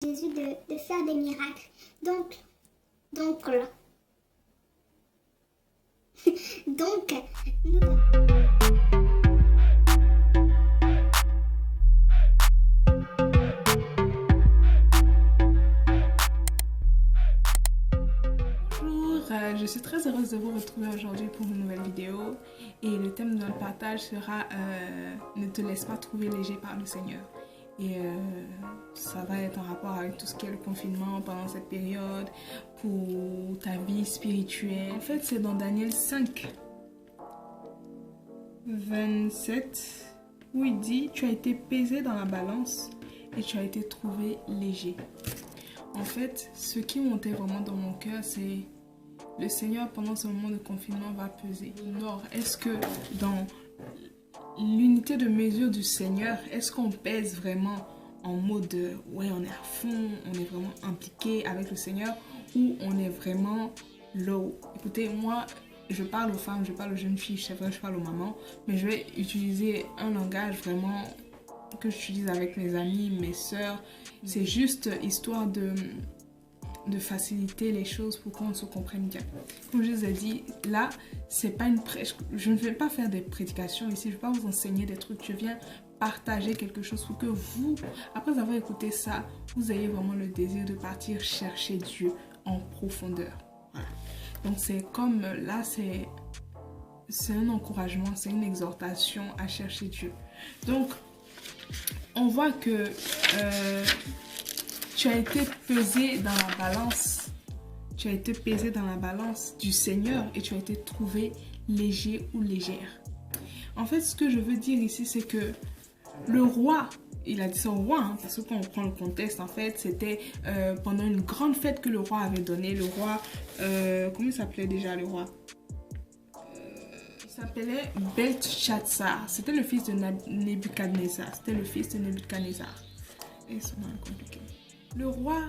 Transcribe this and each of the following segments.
Jésus de faire des miracles. Donc là. Donc, nous... Bonjour, je suis très heureuse de vous retrouver aujourd'hui pour une nouvelle vidéo et le thème de notre partage sera ne te laisse pas trouver léger par le Seigneur. Et ça va être en rapport avec tout ce qui est le confinement pendant cette période, pour ta vie spirituelle. En fait, c'est dans Daniel 5, 27, où il dit « Tu as été pesé dans la balance et tu as été trouvé léger ». En fait, ce qui montait vraiment dans mon cœur, c'est le Seigneur, pendant ce moment de confinement, va peser. Au nord, est-ce que dans l'unité de mesure du Seigneur, est-ce qu'on pèse vraiment en mode ouais, on est à fond, on est vraiment impliqué avec le Seigneur, ou on est vraiment low? Écoutez, moi, je parle aux femmes, je parle aux jeunes filles, c'est vrai, je parle aux mamans, mais je vais utiliser un langage vraiment que j'utilise avec mes amis, mes sœurs. C'est juste histoire de faciliter les choses pour qu'on se comprenne bien. Comme je vous ai dit, là, c'est pas une prêche. Je ne vais pas faire des prédications ici, je ne vais pas vous enseigner des trucs. Je viens partager quelque chose pour que vous, après avoir écouté ça, vous ayez vraiment le désir de partir chercher Dieu en profondeur. Voilà. Donc c'est comme là, c'est un encouragement, c'est une exhortation à chercher Dieu. Donc, on voit que tu as été pesé dans la balance. Tu as été pesé dans la balance du Seigneur et tu as été trouvé léger ou légère. En fait, ce que je veux dire ici, c'est que le roi, il a dit ça au roi, hein, parce que quand on prend le contexte, en fait, c'était pendant une grande fête que le roi avait donnée. Le roi, comment il s'appelait déjà le roi? Il s'appelait Belteshazzar. C'était le fils de Nebuchadnezzar. C'était le fils de Nebuchadnezzar. Et c'est compliqué. Le roi,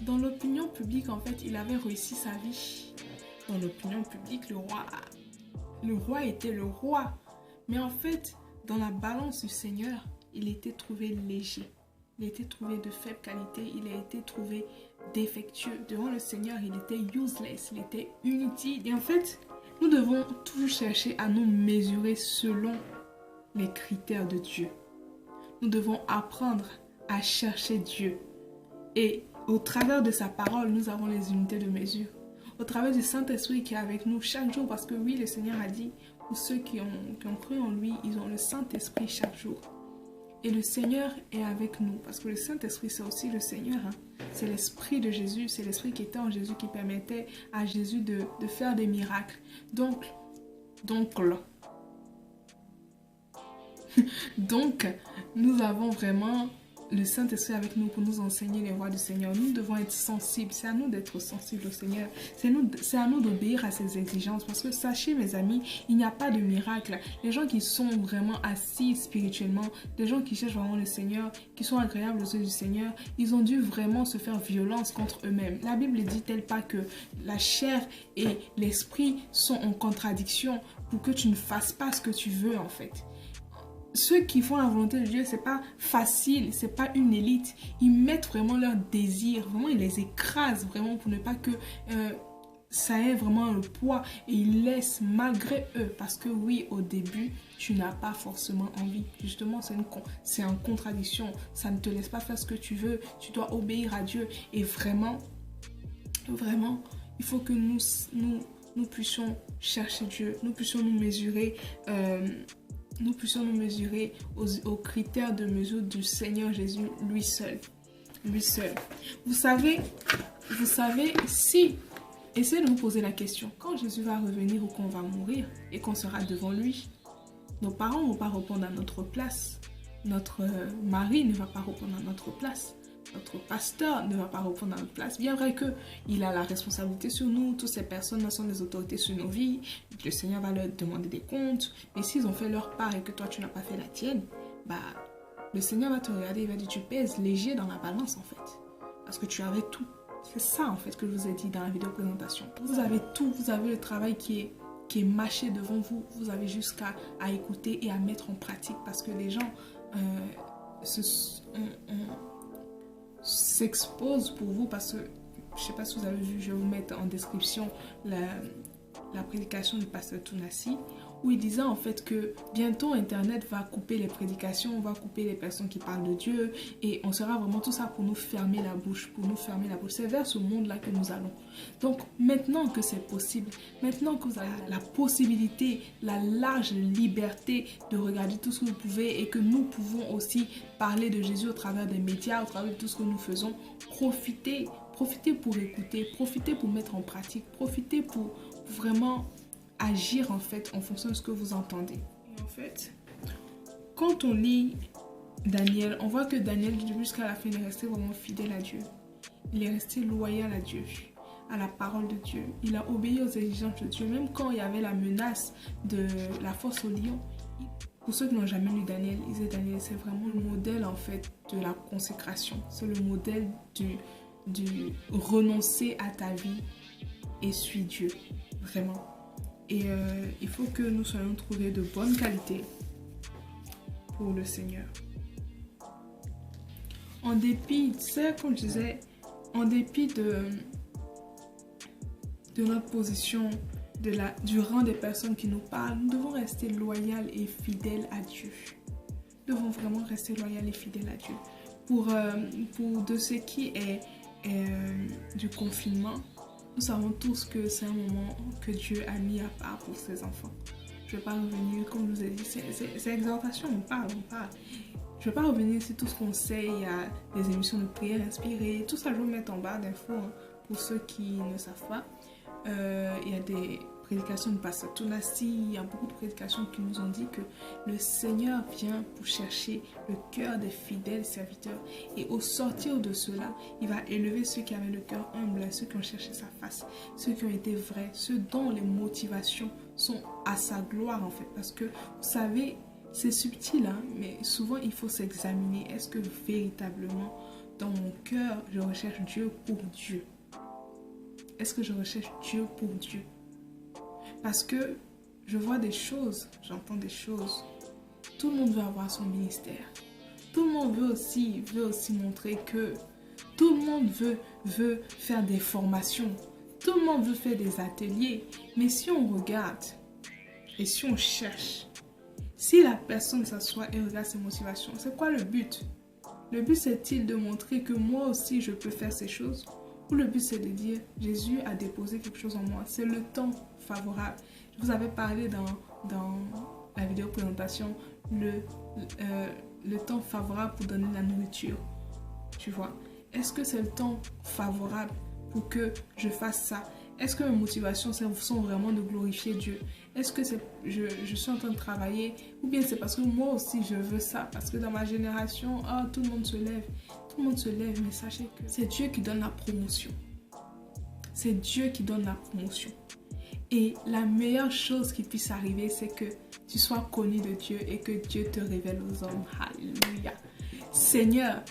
dans l'opinion publique, en fait, il avait réussi sa vie. Dans l'opinion publique, le roi était le roi. Mais en fait, dans la balance du Seigneur, il était trouvé léger. Il était trouvé de faible qualité. Il a été trouvé défectueux. Devant le Seigneur, il était useless. Il était inutile. Et en fait, nous devons toujours chercher à nous mesurer selon les critères de Dieu. Nous devons apprendre à chercher Dieu. Et au travers de sa parole, nous avons les unités de mesure. Au travers du Saint-Esprit qui est avec nous chaque jour, parce que oui, le Seigneur a dit, pour ceux qui ont cru en lui, ils ont le Saint-Esprit chaque jour. Et le Seigneur est avec nous, parce que le Saint-Esprit, c'est aussi le Seigneur. Hein. C'est l'Esprit de Jésus, c'est l'Esprit qui était en Jésus, qui permettait à Jésus de faire des miracles. Donc là. Donc, nous avons vraiment le Saint-Esprit avec nous pour nous enseigner les voies du Seigneur. Nous devons être sensibles. C'est à nous d'être sensibles au Seigneur. C'est à nous d'obéir à ses exigences. Parce que sachez, mes amis, il n'y a pas de miracle. Les gens qui sont vraiment assis spirituellement, les gens qui cherchent vraiment le Seigneur, qui sont agréables aux yeux du Seigneur, ils ont dû vraiment se faire violence contre eux-mêmes. La Bible dit-elle pas que la chair et l'esprit sont en contradiction pour que tu ne fasses pas ce que tu veux, en fait? Ceux qui font la volonté de Dieu, c'est pas facile, c'est pas une élite. Ils mettent vraiment leur désir, vraiment ils les écrasent vraiment pour ne pas que ça ait vraiment un poids, et ils laissent malgré eux, parce que oui, au début, tu n'as pas forcément envie. Justement, c'est en contradiction. Ça ne te laisse pas faire ce que tu veux. Tu dois obéir à Dieu. Et vraiment, vraiment, il faut que nous puissions chercher Dieu, nous puissions nous mesurer. Nous puissions nous mesurer aux critères de mesure du Seigneur Jésus, lui seul. Lui seul. Vous savez, si, essayez de vous poser la question, quand Jésus va revenir ou qu'on va mourir et qu'on sera devant lui, nos parents ne vont pas répondre à notre place. Notre mari ne va pas répondre à notre place. Notre pasteur ne va pas répondre à notre place. Bien vrai qu'il a la responsabilité sur nous, toutes ces personnes sont des autorités sur nos vies, le Seigneur va leur demander des comptes, mais s'ils ont fait leur part et que toi tu n'as pas fait la tienne, bah, le Seigneur va te regarder, il va dire tu pèses léger dans la balance en fait, parce que tu avais tout. C'est ça en fait que je vous ai dit dans la vidéo présentation. Vous avez tout, vous avez le travail qui est mâché devant vous, vous avez juste à écouter et à mettre en pratique, parce que les gens s'expose pour vous parce que, je ne sais pas si vous avez vu, je vais vous mettre en description la prédication du pasteur Tounassi, où il disait en fait que bientôt Internet va couper les prédications, va couper les personnes qui parlent de Dieu et on sera vraiment tout ça pour nous fermer la bouche, C'est vers ce monde-là que nous allons. Donc maintenant que c'est possible, maintenant que vous avez la possibilité, la large liberté de regarder tout ce que vous pouvez et que nous pouvons aussi parler de Jésus au travers des médias, au travers de tout ce que nous faisons, profitez pour écouter, profitez pour mettre en pratique, profitez pour vraiment agir en fait en fonction de ce que vous entendez. Et en fait, quand on lit Daniel, on voit que Daniel du début jusqu'à la fin il est resté vraiment fidèle à Dieu. Il est resté loyal à Dieu, à la parole de Dieu. Il a obéi aux exigences de Dieu, même quand il y avait la menace de la force au lion. Pour ceux qui n'ont jamais lu Daniel, Daniel, c'est vraiment le modèle en fait de la consécration. C'est le modèle du renoncer à ta vie et suis Dieu, vraiment. Et il faut que nous soyons trouvés de bonne qualité pour le Seigneur. En dépit, tu sais, comme je disais, en dépit de notre position, du rang des personnes qui nous parlent, nous devons rester loyaux et fidèles à Dieu. Nous devons vraiment rester loyaux et fidèles à Dieu. Pour de ce qui est du confinement, nous savons tous que c'est un moment que Dieu a mis à part pour ses enfants. Je ne vais pas revenir, comme je vous ai dit, c'est exhortation, on parle. Je ne vais pas revenir sur tout ce qu'on sait, il y a des émissions de prière inspirées, tout ça je vais vous mettre en barre d'infos pour ceux qui ne savent pas. Il y a des prédications de pasteur Tounassi, il y a beaucoup de prédications qui nous ont dit que le Seigneur vient pour chercher le cœur des fidèles serviteurs et au sortir de cela, il va élever ceux qui avaient le cœur humble, ceux qui ont cherché sa face, ceux qui ont été vrais, ceux dont les motivations sont à sa gloire en fait, parce que vous savez, c'est subtil hein, mais souvent il faut s'examiner, est-ce que véritablement dans mon cœur je recherche Dieu pour Dieu? Est-ce que je recherche Dieu pour Dieu? Parce que je vois des choses, j'entends des choses. Tout le monde veut avoir son ministère. Tout le monde veut aussi montrer que tout le monde veut faire des formations. Tout le monde veut faire des ateliers. Mais si on regarde et si on cherche, si la personne s'assoit et regarde ses motivations, c'est quoi le but? Le but c'est-il de montrer que moi aussi je peux faire ces choses? Ou le but c'est de dire Jésus a déposé quelque chose en moi, c'est le temps favorable. Je vous avais parlé dans la vidéo présentation le temps favorable pour donner la nourriture, tu vois. Est-ce que c'est le temps favorable pour que je fasse ça? Est-ce que mes motivations sont vraiment de glorifier Dieu? Est-ce que je suis en train de travailler? Ou bien c'est parce que moi aussi je veux ça? Parce que dans ma génération, tout le monde se lève. Tout le monde se lève, mais sachez que c'est Dieu qui donne la promotion. C'est Dieu qui donne la promotion. Et la meilleure chose qui puisse arriver, c'est que tu sois connu de Dieu et que Dieu te révèle aux hommes. Alléluia. Seigneur,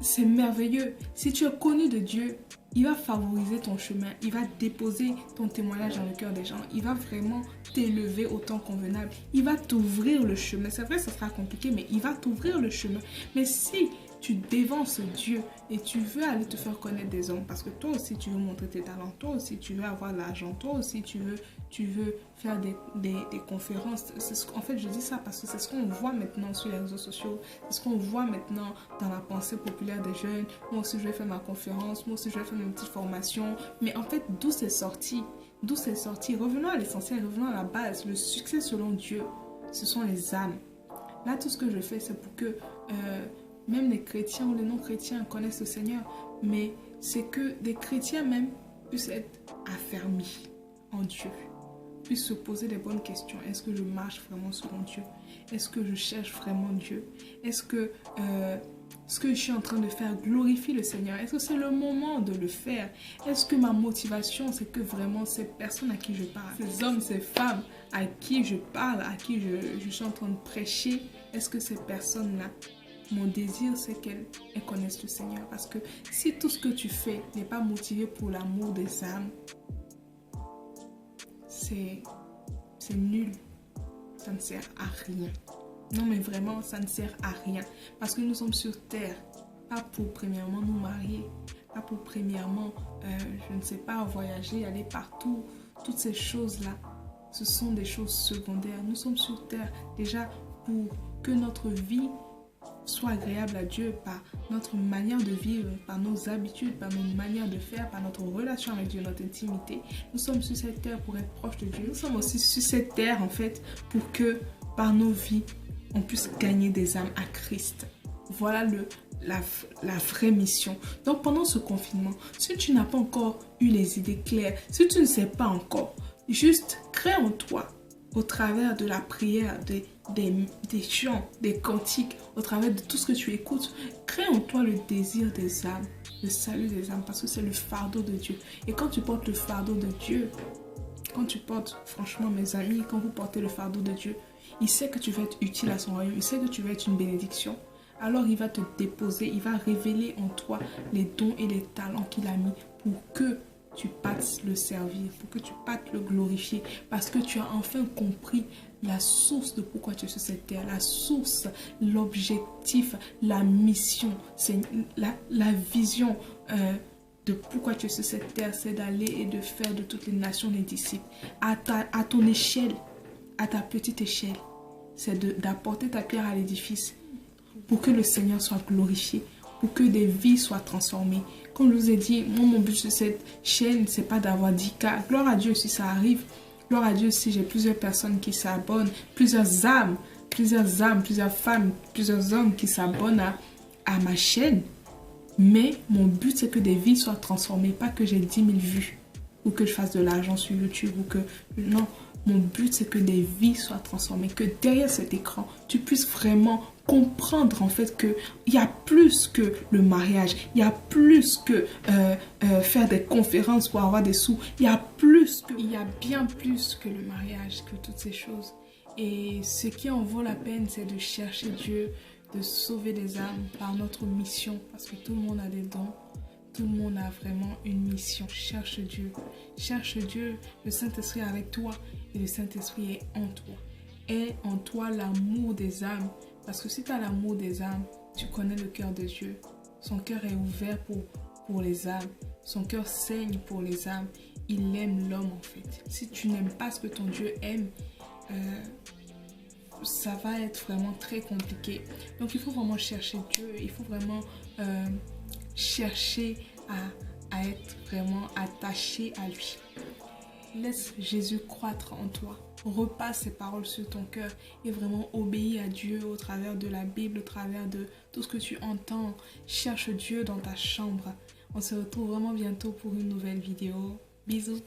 c'est merveilleux. Si tu es connu de Dieu, il va favoriser ton chemin. Il va déposer ton témoignage dans le cœur des gens. Il va vraiment t'élever au temps convenable. Il va t'ouvrir le chemin. C'est vrai, ça sera compliqué, mais il va t'ouvrir le chemin. Mais si tu dévances Dieu et tu veux aller te faire connaître des hommes, parce que toi aussi tu veux montrer tes talents, toi aussi tu veux avoir l'argent, toi aussi tu veux faire des conférences. En fait, je dis ça parce que c'est ce qu'on voit maintenant sur les réseaux sociaux, c'est ce qu'on voit maintenant dans la pensée populaire des jeunes. Moi aussi je vais faire ma conférence, moi aussi je vais faire une petite formation. Mais en fait, d'où c'est sorti? Revenons à l'essentiel, revenons à la base. Le succès selon Dieu, ce sont les âmes. Là, tout ce que je fais, c'est pour que même les chrétiens ou les non-chrétiens connaissent le Seigneur, mais c'est que des chrétiens même puissent être affermis en Dieu, puissent se poser les bonnes questions. Est-ce que je marche vraiment selon Dieu? Est-ce que je cherche vraiment Dieu? Est-ce que ce que je suis en train de faire glorifie le Seigneur? Est-ce que c'est le moment de le faire? Est-ce que ma motivation, c'est que vraiment ces personnes à qui je parle, ces hommes, ces femmes à qui je parle, à qui je suis en train de prêcher, est-ce que ces personnes-là, mon désir, c'est qu'elles connaissent le Seigneur? Parce que si tout ce que tu fais n'est pas motivé pour l'amour des âmes, c'est nul. Ça ne sert à rien. Non, mais vraiment, ça ne sert à rien. Parce que nous sommes sur terre pas pour premièrement nous marier, pas pour premièrement, je ne sais pas, voyager, aller partout. Toutes ces choses-là, ce sont des choses secondaires. Nous sommes sur terre déjà pour que notre vie soit agréable à Dieu par notre manière de vivre, par nos habitudes, par nos manières de faire, par notre relation avec Dieu, notre intimité. Nous sommes sur cette terre pour être proches de Dieu. Nous sommes aussi sur cette terre en fait pour que par nos vies, on puisse gagner des âmes à Christ. Voilà la vraie mission. Donc pendant ce confinement, si tu n'as pas encore eu les idées claires, si tu ne sais pas encore, juste crée en toi au travers de la prière, des chants, des cantiques, au travers de tout ce que tu écoutes, crée en toi le désir des âmes, le salut des âmes, parce que c'est le fardeau de Dieu. Et quand tu portes le fardeau de Dieu, quand tu portes, franchement mes amis, quand vous portez le fardeau de Dieu, il sait que tu vas être utile à son royaume, il sait que tu vas être une bénédiction. Alors il va te déposer, il va révéler en toi les dons et les talents qu'il a mis pour que tu partes le servir, pour que tu partes le glorifier, parce que tu as enfin compris la source de pourquoi tu es sur cette terre, la source, l'objectif, la mission, c'est la vision de pourquoi tu es sur cette terre, c'est d'aller et de faire de toutes les nations des disciples. À ton échelle, à ta petite échelle, c'est d'apporter ta pierre à l'édifice pour que le Seigneur soit glorifié, pour que des vies soient transformées. Comme je vous ai dit, moi, mon but sur cette chaîne, c'est pas d'avoir 10K. Gloire à Dieu si ça arrive. Gloire à Dieu si j'ai plusieurs personnes qui s'abonnent, plusieurs âmes, plusieurs femmes, plusieurs hommes qui s'abonnent à ma chaîne. Mais mon but, c'est que des vies soient transformées, pas que j'ai 10 000 vues ou que je fasse de l'argent sur YouTube ou que... Non, mon but, c'est que des vies soient transformées, que derrière cet écran, tu puisses vraiment comprendre en fait qu'il y a plus que le mariage, il y a plus que faire des conférences pour avoir des sous, il y a bien plus que le mariage, que toutes ces choses. Et ce qui en vaut la peine, c'est de chercher Dieu, de sauver des âmes par notre mission, parce que tout le monde a des dons. Tout le monde a vraiment une mission. Cherche Dieu. Cherche Dieu. Le Saint-Esprit est avec toi et le Saint-Esprit est en toi. Aie en toi l'amour des âmes. Parce que si tu as l'amour des âmes, tu connais le cœur de Dieu. Son cœur est ouvert pour les âmes. Son cœur saigne pour les âmes. Il aime l'homme en fait. Si tu n'aimes pas ce que ton Dieu aime, ça va être vraiment très compliqué. Donc il faut vraiment chercher Dieu. Il faut vraiment... chercher à être vraiment attaché à lui. Laisse Jésus croître en toi. Repasse ses paroles sur ton cœur et vraiment obéis à Dieu au travers de la Bible, au travers de tout ce que tu entends. Cherche Dieu dans ta chambre. On se retrouve vraiment bientôt pour une nouvelle vidéo. Bisous.